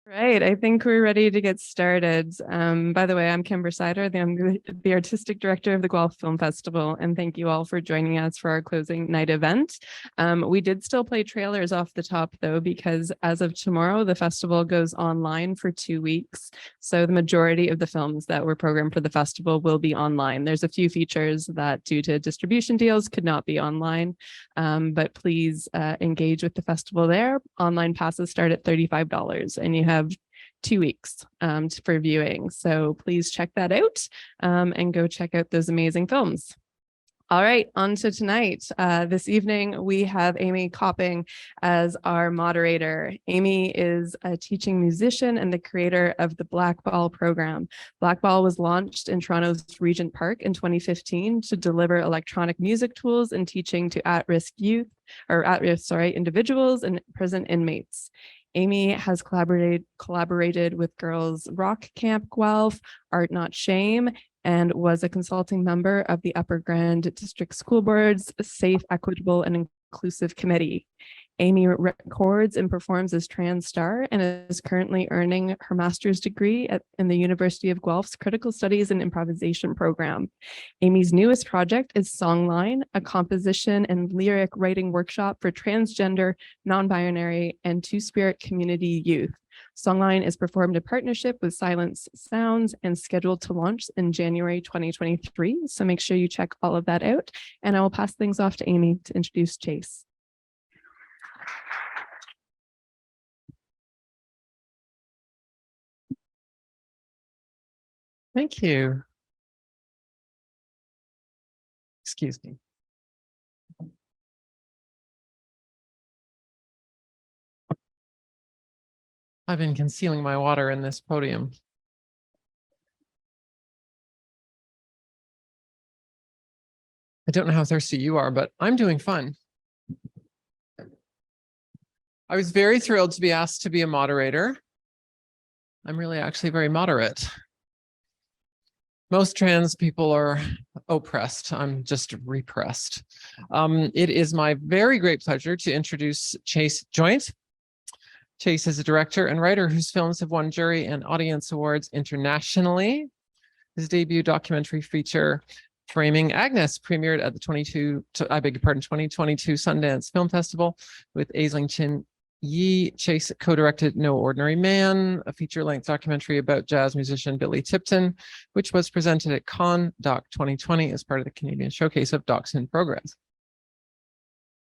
Right, I think we're ready to get started. By the way, I'm Kimber Sider, I'm the artistic director of the Guelph Film Festival, and thank you all for joining us for our closing night event. We did still play trailers off the top though, because as of tomorrow, the festival goes online for 2 weeks. So the majority of the films that were programmed for the festival will be online. There's a few features that due to distribution deals could not be online, but please engage with the festival there. Online passes start at $35 and you have 2 weeks for viewing. So please check that out and go check out those amazing films. All right, on to tonight. This evening, we have Aimee Copping as our moderator. Aimee is a teaching musician and the creator of the Black Ball program. Black Ball was launched in Toronto's Regent Park in 2015 to deliver electronic music tools and teaching to at-risk youth, or at-risk, individuals and prison inmates. Aimee has collaborated with Girls Rock Camp Guelph, Art Not Shame, and was a consulting member of the Upper Grand District School Board's Safe, Equitable, and Inclusive Committee. Aimee records and performs as trans star and is currently earning her master's degree in the University of Guelph's Critical Studies and Improvisation program. Aimee's newest project is Songline, a composition and lyric writing workshop for transgender, non-binary, and two-spirit community youth. Songline is performed in partnership with Silence Sounds and scheduled to launch in January 2023. So make sure you check all of that out. And I will pass things off to Aimee to introduce Chase. Thank you. Excuse me. I've been concealing my water in this podium. I don't know how thirsty you are, but I'm doing fine. I was very thrilled to be asked to be a moderator. I'm really actually very moderate. Most trans people are oppressed. I'm just repressed. It is my very great pleasure to introduce Chase Joynt. Chase is a director and writer whose films have won jury and audience awards internationally. His debut documentary feature, Framing Agnes, premiered at the 2022 Sundance Film Festival with Aisling Chin Yi. Chase co-directed No Ordinary Man, a feature-length documentary about jazz musician Billy Tipton, which was presented at Cannes Doc 2020 as part of the Canadian Showcase of Docs in Progress.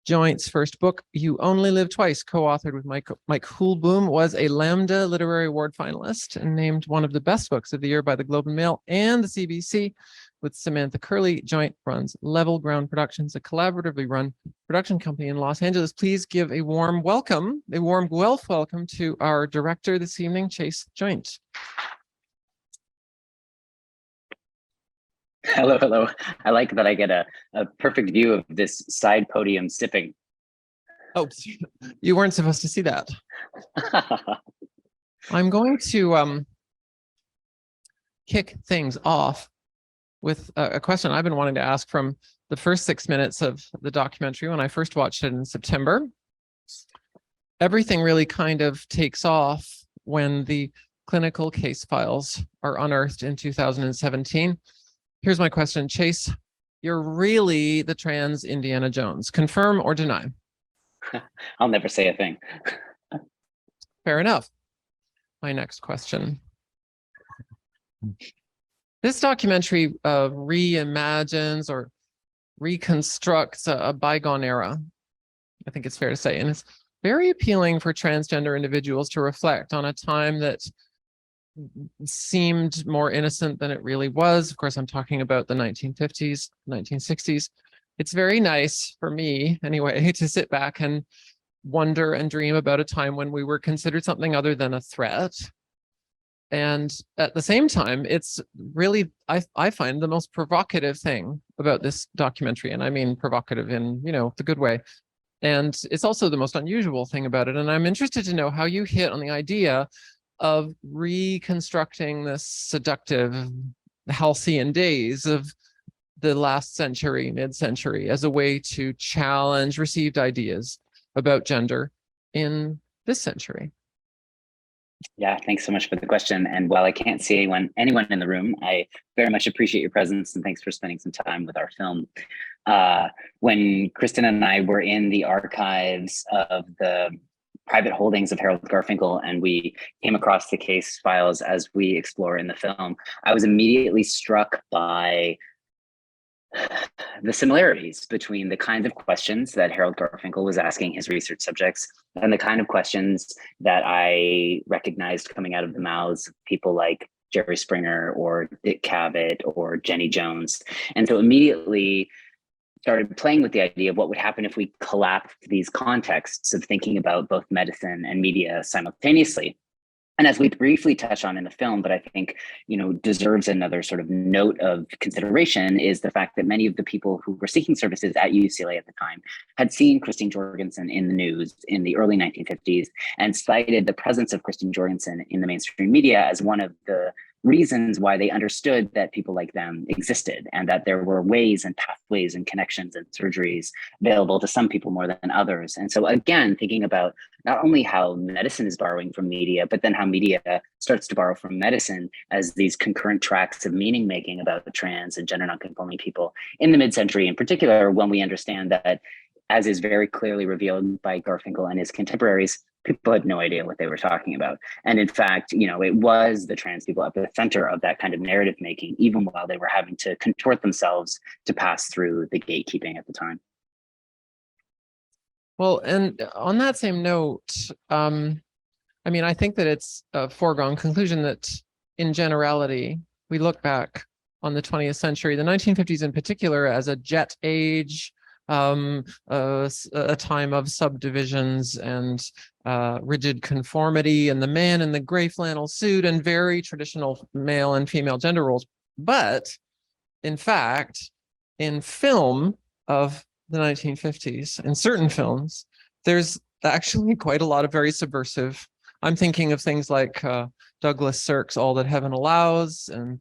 Joynt's first book, You Only Live Twice, co-authored with Mike Hoolboom, was a Lambda Literary Award finalist and named one of the best books of the year by the Globe and Mail and the CBC. With Samantha Curley, Joynt runs Level Ground Productions, a collaboratively run production company in Los Angeles. Please give a warm welcome, a warm Guelph welcome to our director this evening, Chase Joynt. Hello, hello. I like that I get a perfect view of this side podium sipping. Oh, you weren't supposed to see that. I'm going to kick things off with a question I've been wanting to ask from the first 6 minutes of the documentary when I first watched it in September. Everything really kind of takes off when the clinical case files are unearthed in 2017. Here's my question, Chase. You're really the trans Indiana Jones. Confirm or deny? I'll never say a thing. Fair enough. My next question. This documentary reimagines or reconstructs a bygone era, I think it's fair to say, and it's very appealing for transgender individuals to reflect on a time that seemed more innocent than it really was. Of course, I'm talking about the 1950s, 1960s. It's very nice for me, anyway, to sit back and wonder and dream about a time when we were considered something other than a threat. And at the same time, it's really, I find the most provocative thing about this documentary, and I mean provocative in, the good way. And it's also the most unusual thing about it. And I'm interested to know how you hit on the idea of reconstructing this seductive halcyon days of the last century, mid-century, as a way to challenge received ideas about gender in this century. Yeah, thanks so much for the question. And while I can't see anyone in the room, I very much appreciate your presence and thanks for spending some time with our film. When Kristen and I were in the archives of the private holdings of Harold Garfinkel and we came across the case files as we explore in the film, I was immediately struck by the similarities between the kinds of questions that Harold Garfinkel was asking his research subjects and the kind of questions that I recognized coming out of the mouths of people like Jerry Springer or Dick Cavett or Jenny Jones. And so immediately started playing with the idea of what would happen if we collapsed these contexts of thinking about both medicine and media simultaneously. And as we briefly touch on in the film, but I think, deserves another sort of note of consideration is the fact that many of the people who were seeking services at UCLA at the time had seen Christine Jorgensen in the news in the early 1950s and cited the presence of Christine Jorgensen in the mainstream media as one of the reasons why they understood that people like them existed and that there were ways and pathways and connections and surgeries available to some people more than others. And so again, thinking about not only how medicine is borrowing from media, but then how media starts to borrow from medicine as these concurrent tracks of meaning making about the trans and gender nonconforming people in the mid-century, in particular, when we understand that, as is very clearly revealed by Garfinkel and his contemporaries, people had no idea what they were talking about. And in fact, it was the trans people at the center of that kind of narrative making, even while they were having to contort themselves to pass through the gatekeeping at the time. Well, and on that same note, I think that it's a foregone conclusion that in generality, we look back on the 20th century, the 1950s in particular, as a jet age, a time of subdivisions and rigid conformity, and the man in the gray flannel suit and very traditional male and female gender roles. But in fact, in film of the 1950s, in certain films, there's actually quite a lot of very subversive. I'm thinking of things like Douglas Sirk's All That Heaven Allows, and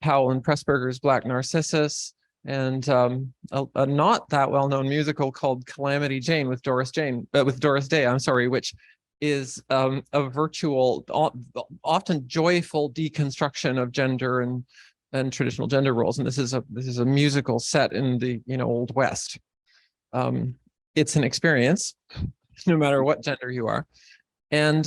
Powell and Pressburger's Black Narcissus, and a not that well-known musical called Calamity Jane with Doris Day, which is a virtual, often joyful deconstruction of gender and traditional gender roles. And this is a musical set in the Old West. It's an experience, no matter what gender you are. And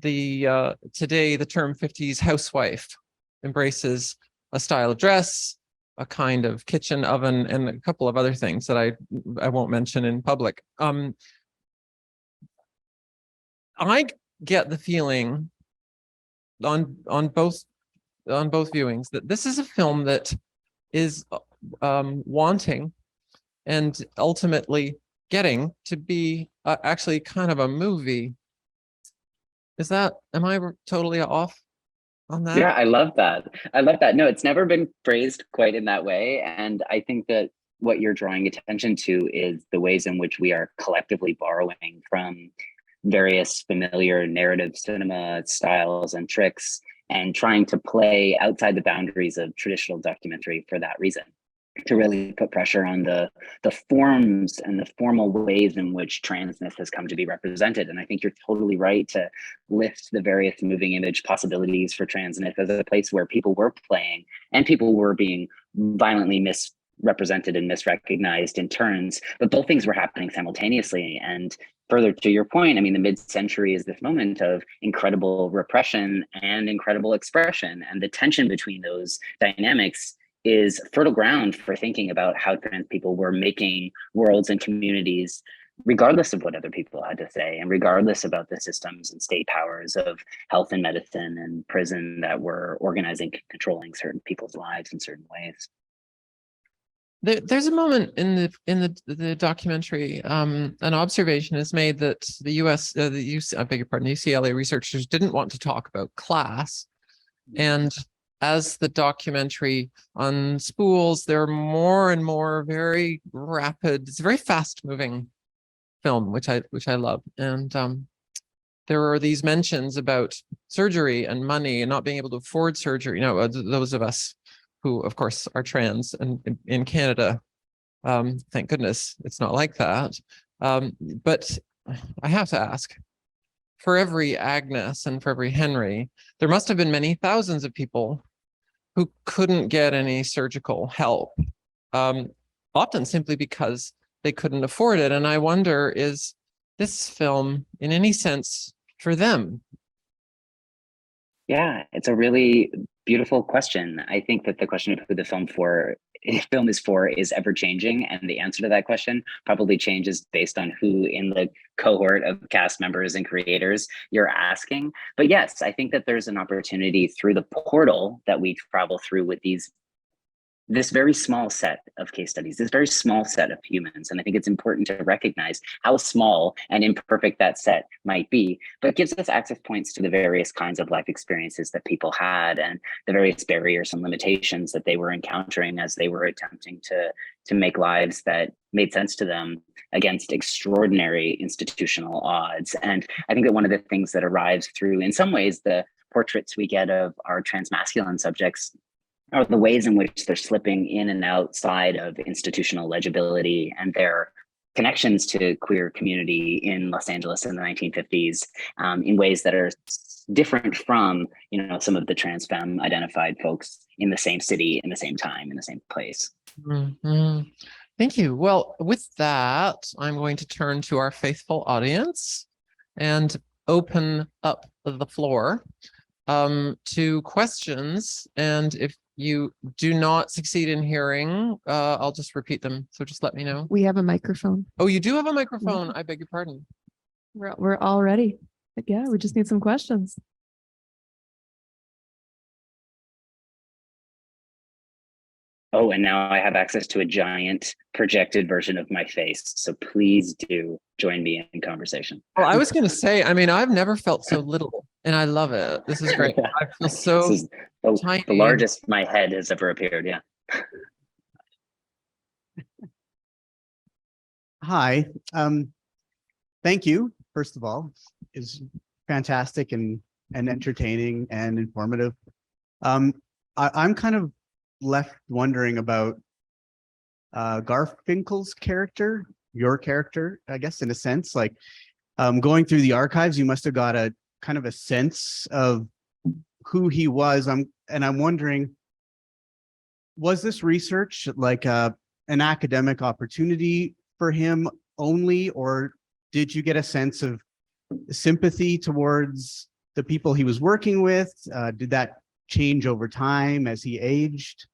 today the term 50s housewife embraces a style of dress, a kind of kitchen oven, and a couple of other things that I won't mention in public. I get the feeling on both viewings that this is a film that is wanting and ultimately getting to be actually kind of a movie. Am I totally off on that? Yeah, I love that. No, it's never been phrased quite in that way. And I think that what you're drawing attention to is the ways in which we are collectively borrowing from various familiar narrative cinema styles and tricks and trying to play outside the boundaries of traditional documentary for that reason, to really put pressure on the forms and the formal ways in which transness has come to be represented. And I think you're totally right to lift the various moving image possibilities for transness as a place where people were playing and people were being violently misrepresented and misrecognized in turns, but both things were happening simultaneously. And further to your point, the mid-century is this moment of incredible repression and incredible expression, and the tension between those dynamics is fertile ground for thinking about how trans people were making worlds and communities, regardless of what other people had to say, and regardless about the systems and state powers of health and medicine and prison that were organizing, controlling certain people's lives in certain ways. There's a moment in the documentary, an observation is made that the UCLA researchers didn't want to talk about class, and as the documentary unspools, there are more and more very rapid, it's a very fast-moving film, which I love, and there are these mentions about surgery and money and not being able to afford surgery. Those of us who, of course, are trans and in Canada, thank goodness it's not like that. But I have to ask, for every Agnes and for every Henry, there must have been many thousands of people who couldn't get any surgical help, often simply because they couldn't afford it. And I wonder, is this film in any sense for them? Yeah, it's a really beautiful question. I think that the question of who the film is for is ever changing, and the answer to that question probably changes based on who in the cohort of cast members and creators you're asking. But yes, I think that there's an opportunity through the portal that we travel through with this very small set of case studies, this very small set of humans. And I think it's important to recognize how small and imperfect that set might be, but it gives us access points to the various kinds of life experiences that people had and the various barriers and limitations that they were encountering as they were attempting to make lives that made sense to them against extraordinary institutional odds. And I think that one of the things that arrives through, in some ways, the portraits we get of our transmasculine subjects are the ways in which they're slipping in and outside of institutional legibility and their connections to queer community in Los Angeles in the 1950s in ways that are different from, some of the trans femme identified folks in the same city, in the same time, in the same place. Mm-hmm. Thank you. Well, with that, I'm going to turn to our faithful audience and open up the floor to questions. And if you do not succeed in hearing, I'll just repeat them. So just let me know. We have a microphone. Oh, you do have a microphone. Yeah. I beg your pardon. We're all ready. But yeah, we just need some questions. Oh, and now I have access to a giant projected version of my face. So please do join me in conversation. Well, I was going to say, I've never felt so little, and I love it. This is great. Yeah. I feel so This is tiny. the largest my head has ever appeared. Yeah. Hi. Thank you. First of all, is fantastic and entertaining and informative. I'm kind of left wondering about Garfinkel's character, your character, I guess, in a sense. Like going through the archives, you must have got a kind of a sense of who he was. I'm wondering, was this research like an academic opportunity for him only, or did you get a sense of sympathy towards the people he was working with? Did that change over time as he aged?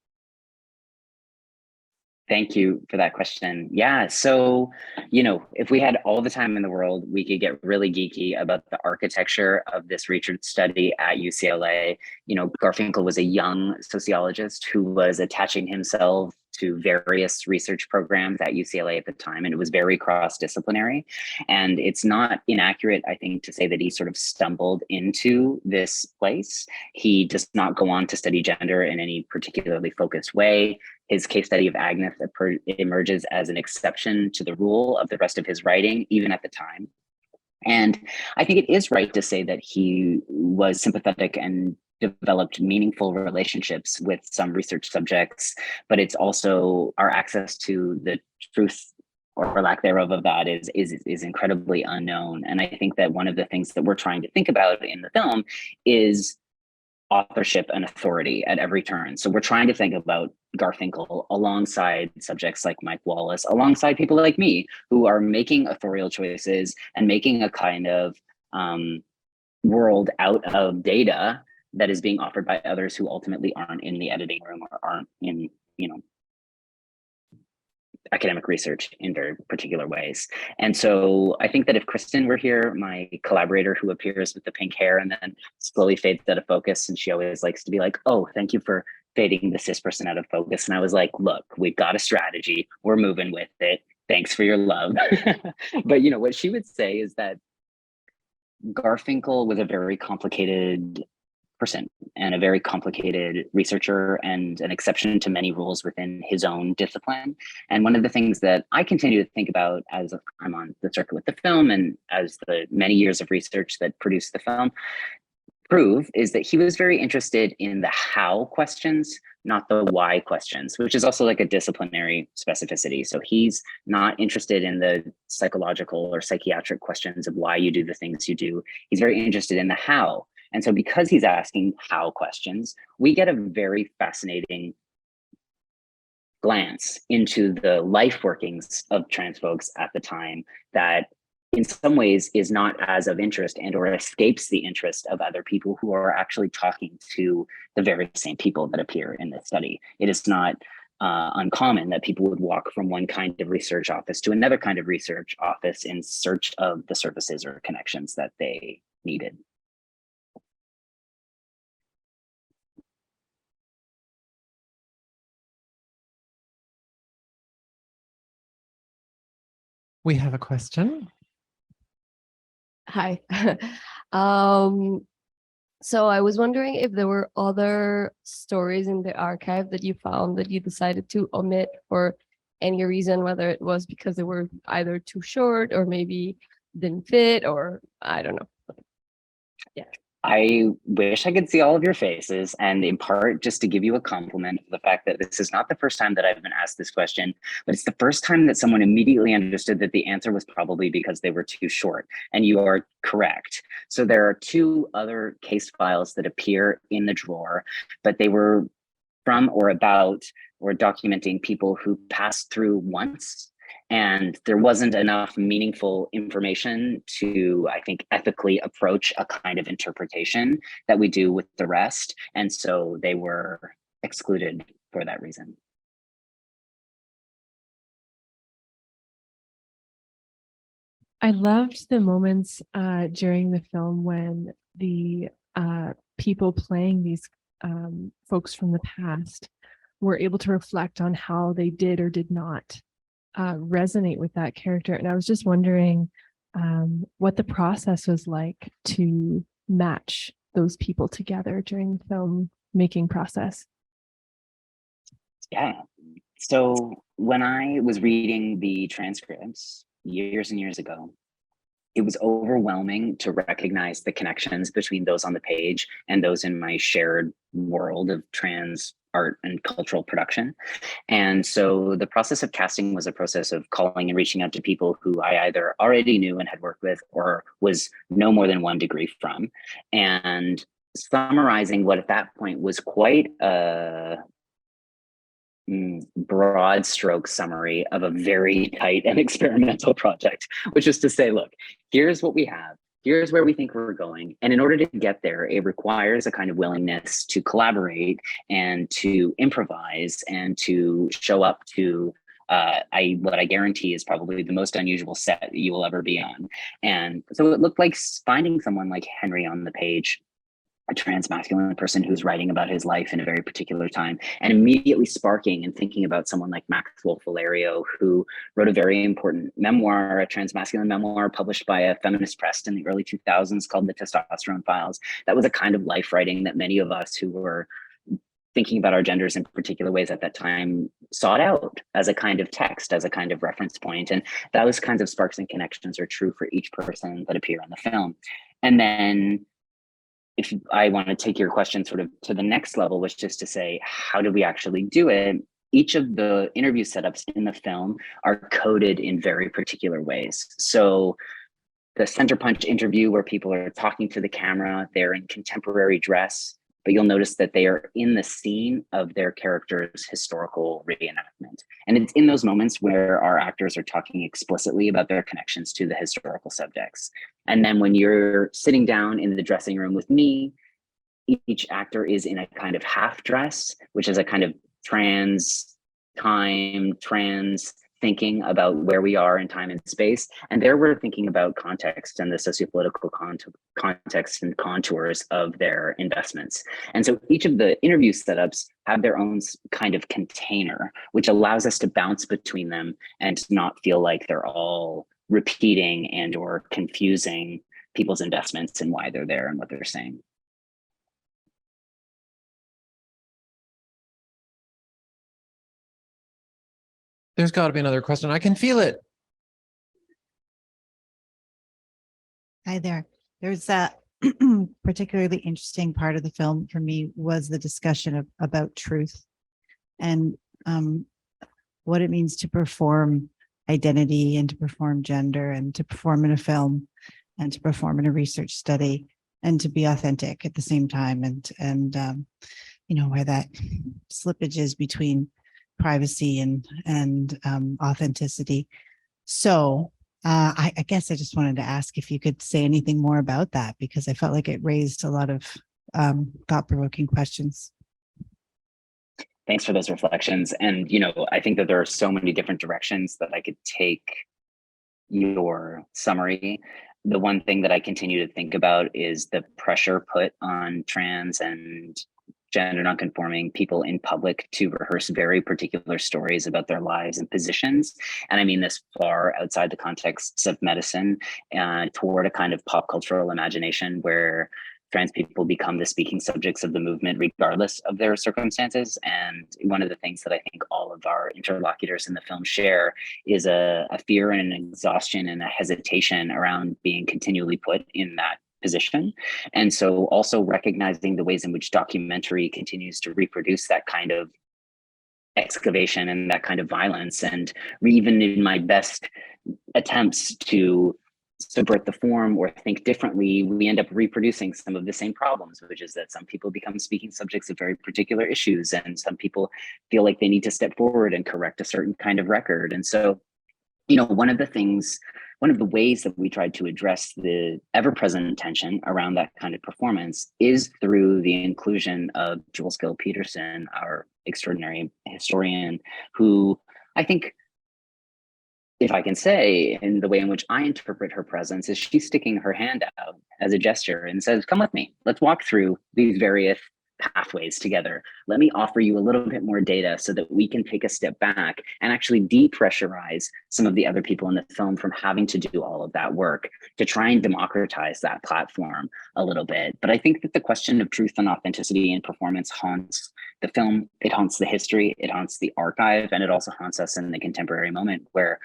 Thank you for that question. Yeah, so, if we had all the time in the world, we could get really geeky about the architecture of this research study at UCLA. Garfinkel was a young sociologist who was attaching himself to various research programs at UCLA at the time, and it was very cross-disciplinary. And it's not inaccurate, I think, to say that he sort of stumbled into this place. He does not go on to study gender in any particularly focused way. His case study of Agnes emerges as an exception to the rule of the rest of his writing, even at the time. And I think it is right to say that he was sympathetic and developed meaningful relationships with some research subjects, but it's also our access to the truth or lack thereof of that is incredibly unknown. And I think that one of the things that we're trying to think about in the film is authorship and authority at every turn. So we're trying to think about Garfinkel alongside subjects like Mike Wallace, alongside people like me who are making authorial choices and making a kind of world out of data that is being offered by others who ultimately aren't in the editing room or aren't in, academic research in very particular ways. And so I think that if Kristen were here, my collaborator who appears with the pink hair and then slowly fades out of focus, and she always likes to be like, oh, thank you for fading the cis person out of focus. And I was like, look, we've got a strategy. We're moving with it. Thanks for your love. But what she would say is that Garfinkel was a very complicated person and a very complicated researcher and an exception to many rules within his own discipline. And one of the things that I continue to think about as I'm on the circuit with the film and as the many years of research that produced the film prove is that he was very interested in the how questions not the why questions, which is also like a disciplinary specificity. So he's not interested in the psychological or psychiatric questions of why you do the things you do. He's very interested in the how. And so because he's asking how questions, we get a very fascinating glance into the life workings of trans folks at the time that in some ways is not as of interest and or escapes the interest of other people who are actually talking to the very same people that appear in this study. It is not uncommon that people would walk from one kind of research office to another kind of research office in search of the services or connections that they needed. We have a question. Hi. So I was wondering if there were other stories in the archive that you found that you decided to omit for any reason, whether it was because they were either too short or maybe didn't fit, or I don't know. Yeah. I wish I could see all of your faces, and in part just to give you a compliment for the fact that this is not the first time that I've been asked this question, but it's the first time that someone immediately understood that the answer was probably because they were too short, and you are correct. So there are two other case files that appear in the drawer, but they were from or about or documenting people who passed through once. And there wasn't enough meaningful information to, I think, ethically approach a kind of interpretation that we do with the rest. And so they were excluded for that reason. I loved the moments during the film when the people playing these folks from the past were able to reflect on how they did or did not resonate with that character. And I was just wondering what the process was like to match those people together during the film making process. Yeah. So when I was reading the transcripts years and years ago, it was overwhelming to recognize the connections between those on the page and those in my shared world of trans art and cultural production. And so the process of casting was a process of calling and reaching out to people who I either already knew and had worked with or was no more than 1 degree from, and summarizing what at that point was quite a broad stroke summary of a very tight and experimental project, which is to say, look, here's what we have. Here's where we think we're going. And in order to get there, it requires a kind of willingness to collaborate and to improvise and to show up to what I guarantee is probably the most unusual set that you will ever be on. And so it looked like finding someone like Henry on the page, a trans masculine person who's writing about his life in a very particular time, and immediately sparking and thinking about someone like Wolf Valerio, who wrote a very important memoir, a trans masculine memoir published by a feminist press in the early 2000s called The Testosterone Files. That was a kind of life writing that many of us who were thinking about our genders in particular ways at that time sought out as a kind of text, as a kind of reference point. And those kinds of sparks and connections are true for each person that appear in the film. And then if I want to take your question sort of to the next level, which is to say, how do we actually do it? Each of the interview setups in the film are coded in very particular ways. So the center punch interview where people are talking to the camera, they're in contemporary dress, but you'll notice that they are in the scene of their character's historical reenactment. And it's in those moments where our actors are talking explicitly about their connections to the historical subjects. And then when you're sitting down in the dressing room with me, each actor is in a kind of half dress, which is a kind of trans thinking about where we are in time and space. And there we're thinking about context and the sociopolitical context and contours of their investments. And so each of the interview setups have their own kind of container, which allows us to bounce between them and not feel like they're all repeating and or confusing people's investments and why they're there and what they're saying. There's got to be another question. I can feel it. Hi there. There's a particularly interesting part of the film for me was the discussion about truth and what it means to perform identity and to perform gender and to perform in a film and to perform in a research study and to be authentic at the same time, and where that slippage is between privacy and authenticity. So I guess I just wanted to ask if you could say anything more about that, because I felt like it raised a lot of thought-provoking questions. Thanks for those reflections. And, I think that there are so many different directions that I could take your summary. The one thing that I continue to think about is the pressure put on trans and gender nonconforming people in public to rehearse very particular stories about their lives and positions. And I mean this far outside the contexts of medicine, toward a kind of pop cultural imagination where trans people become the speaking subjects of the movement regardless of their circumstances. And one of the things that I think all of our interlocutors in the film share is a fear and an exhaustion and a hesitation around being continually put in that position. And so also recognizing the ways in which documentary continues to reproduce that kind of excavation and that kind of violence. And even in my best attempts to subvert the form or think differently, we end up reproducing some of the same problems, which is that some people become speaking subjects of very particular issues, and some people feel like they need to step forward and correct a certain kind of record. And so, one of the ways that we tried to address the ever-present tension around that kind of performance is through the inclusion of Jules Gill-Peterson, our extraordinary historian, who I think, if I can say, in the way in which I interpret her presence, is she's sticking her hand out as a gesture and says, come with me, let's walk through these various pathways together. Let me offer you a little bit more data so that we can take a step back and actually depressurize some of the other people in the film from having to do all of that work, to try and democratize that platform a little bit. But I think that the question of truth and authenticity in performance haunts the film, it haunts the history, it haunts the archive, and it also haunts us in the contemporary moment where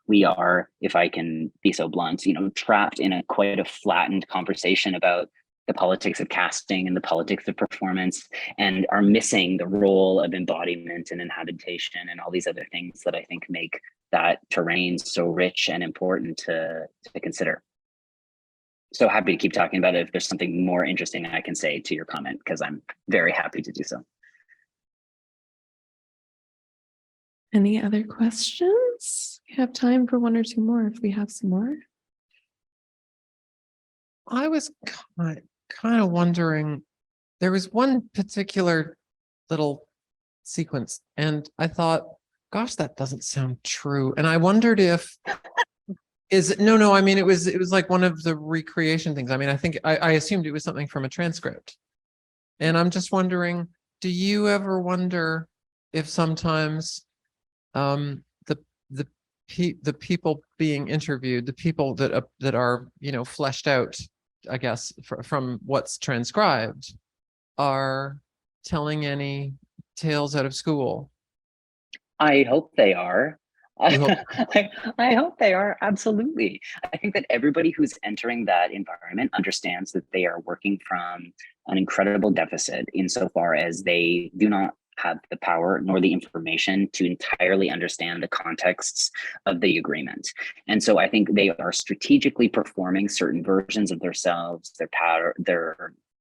we are, if I can be so blunt, trapped in quite a flattened conversation about the politics of casting and the politics of performance, and are missing the role of embodiment and inhabitation and all these other things that I think make that terrain so rich and important to consider. So happy to keep talking about it if there's something more interesting I can say to your comment, because I'm very happy to do so. Any other questions? We have time for one or two more if we have some more. I was kind of wondering, there was one particular little sequence and I thought, gosh, that doesn't sound true. And I wondered if, I mean, it was like one of the recreation things. I mean, I think I assumed it was something from a transcript. And I'm just wondering, do you ever wonder if sometimes the people being interviewed, the people that are fleshed out, I guess, from what's transcribed, are telling any tales out of school? I hope they are. You hope? I hope they are, absolutely. I think that everybody who's entering that environment understands that they are working from an incredible deficit insofar as they do not have the power nor the information to entirely understand the contexts of the agreement. And so I think they are strategically performing certain versions of themselves,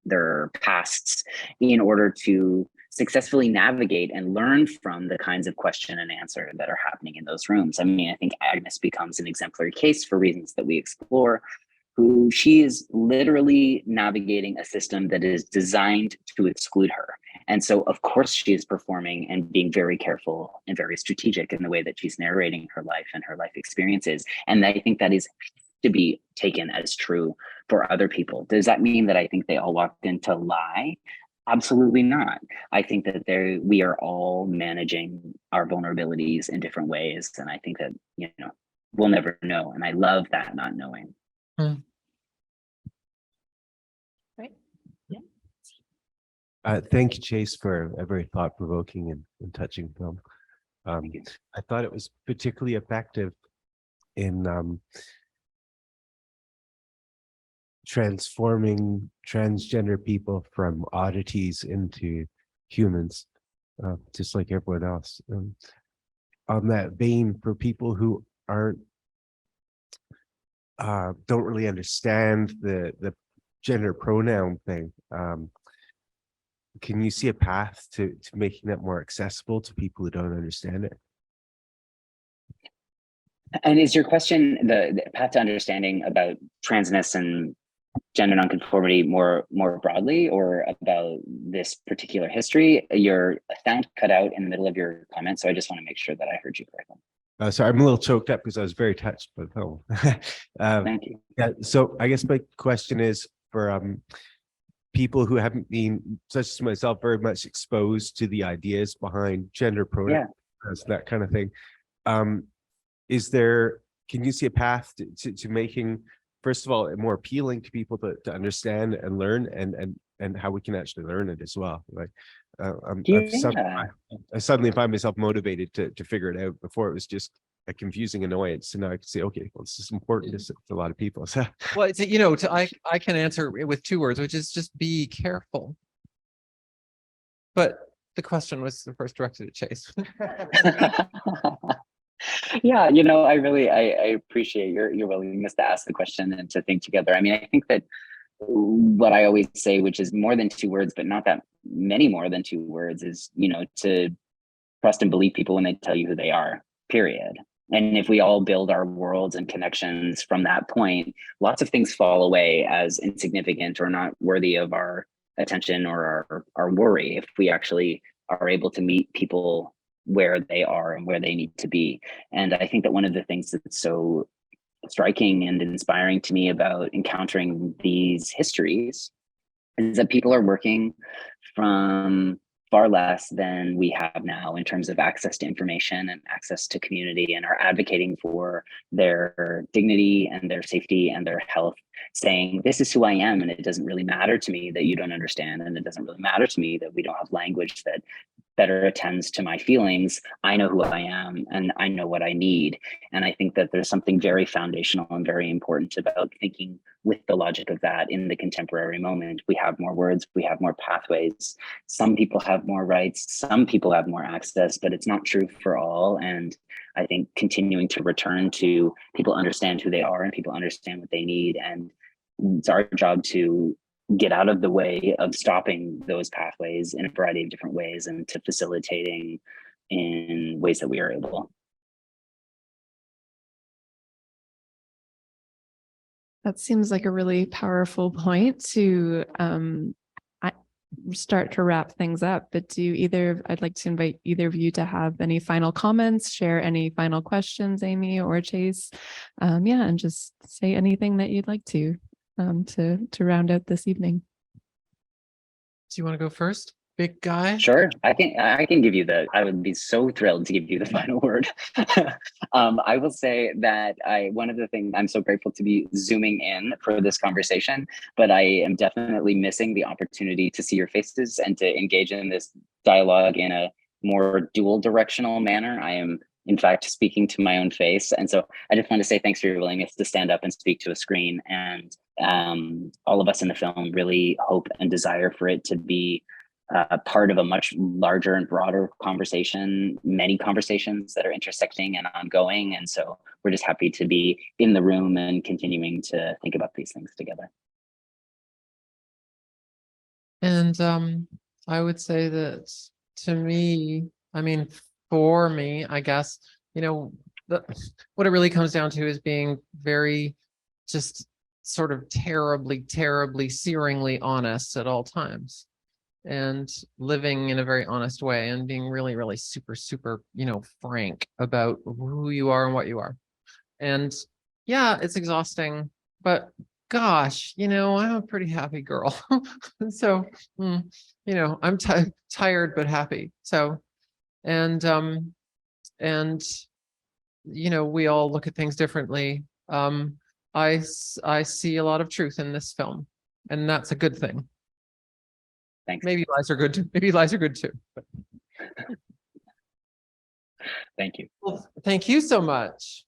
their pasts, in order to successfully navigate and learn from the kinds of question and answer that are happening in those rooms. I mean, I think Agnes becomes an exemplary case for reasons that we explore, who she is literally navigating a system that is designed to exclude her. And so of course she is performing and being very careful and very strategic in the way that she's narrating her life and her life experiences. And I think that is to be taken as true for other people. Does that mean that I think they all walked in to lie? Absolutely not. I think that we are all managing our vulnerabilities in different ways. And I think that, we'll never know. And I love that not knowing. Right. Yeah. Thank you, Chase, for a very thought-provoking and touching film. I thought it was particularly effective in transforming transgender people from oddities into humans. just like everyone else. On that vein, for people who aren't don't really understand the gender pronoun thing, can you see a path to making that more accessible to people who don't understand it? And is your question the path to understanding about transness and gender nonconformity more broadly, or about this particular history? Your sound cut out in the middle of your comment, so I just want to make sure that I heard you correctly. Sorry, I'm a little choked up because I was very touched by the film. Thank you. Yeah, so I guess my question is for people who haven't been, such as myself, very much exposed to the ideas behind gender pronouns, that kind of thing. Can you see a path to making, first of all, it more appealing to people to understand and learn, and how we can actually learn it as well? Like, I suddenly find myself motivated to figure it out. Before it was just a confusing annoyance, and now I can say, okay, well, this is important to a lot of people. So, Well, it's, I can answer it with 2 words, which is just be careful. But the question was the first directed at Chase. Yeah, I appreciate your willingness to ask the question and to think together. I mean, I think that what I always say, which is more than 2 words, but not that many more than 2 words, is, to trust and believe people when they tell you who they are, period. And if we all build our worlds and connections from that point, lots of things fall away as insignificant or not worthy of our attention or our worry, if we actually are able to meet people where they are and where they need to be. And I think that one of the things that's so striking and inspiring to me about encountering these histories is that people are working from far less than we have now in terms of access to information and access to community, and are advocating for their dignity and their safety and their health, saying, this is who I am, and it doesn't really matter to me that you don't understand, and it doesn't really matter to me that we don't have language that better attends to my feelings. I know who I am and I know what I need. And I think that there's something very foundational and very important about thinking with the logic of that in the contemporary moment. We have more words, we have more pathways. Some people have more rights, some people have more access, but it's not true for all. And I think continuing to return to people understand who they are and people understand what they need. And it's our job to get out of the way of stopping those pathways in a variety of different ways, and to facilitating in ways that we are able. That seems like a really powerful point to start to wrap things up. But I'd like to invite either of you to have any final comments, share any final questions, Aimee or Chase. And just say anything that you'd like to round out this evening. Do you want to go first, big guy? Sure, I can give you I would be so thrilled to give you the final word. I will say that one of the things, I'm so grateful to be zooming in for this conversation, but I am definitely missing the opportunity to see your faces and to engage in this dialogue in a more dual directional manner. I am, in fact, speaking to my own face. And so I just want to say thanks for your willingness to stand up and speak to a screen. And all of us in the film really hope and desire for it to be part of a much larger and broader conversation, many conversations that are intersecting and ongoing. And so we're just happy to be in the room and continuing to think about these things together. And I would say that to me, for me, I guess, what it really comes down to is being very just sort of terribly, searingly honest at all times, and living in a very honest way, and being really, really super, frank about who you are and what you are. And yeah, it's exhausting, but gosh, I'm a pretty happy girl. So, I'm tired, but happy. So, and we all look at things differently. I see a lot of truth in this film, and that's a good thing. Thanks. Maybe lies are good too. Maybe lies are good too. But... Thank you. Well, thank you so much.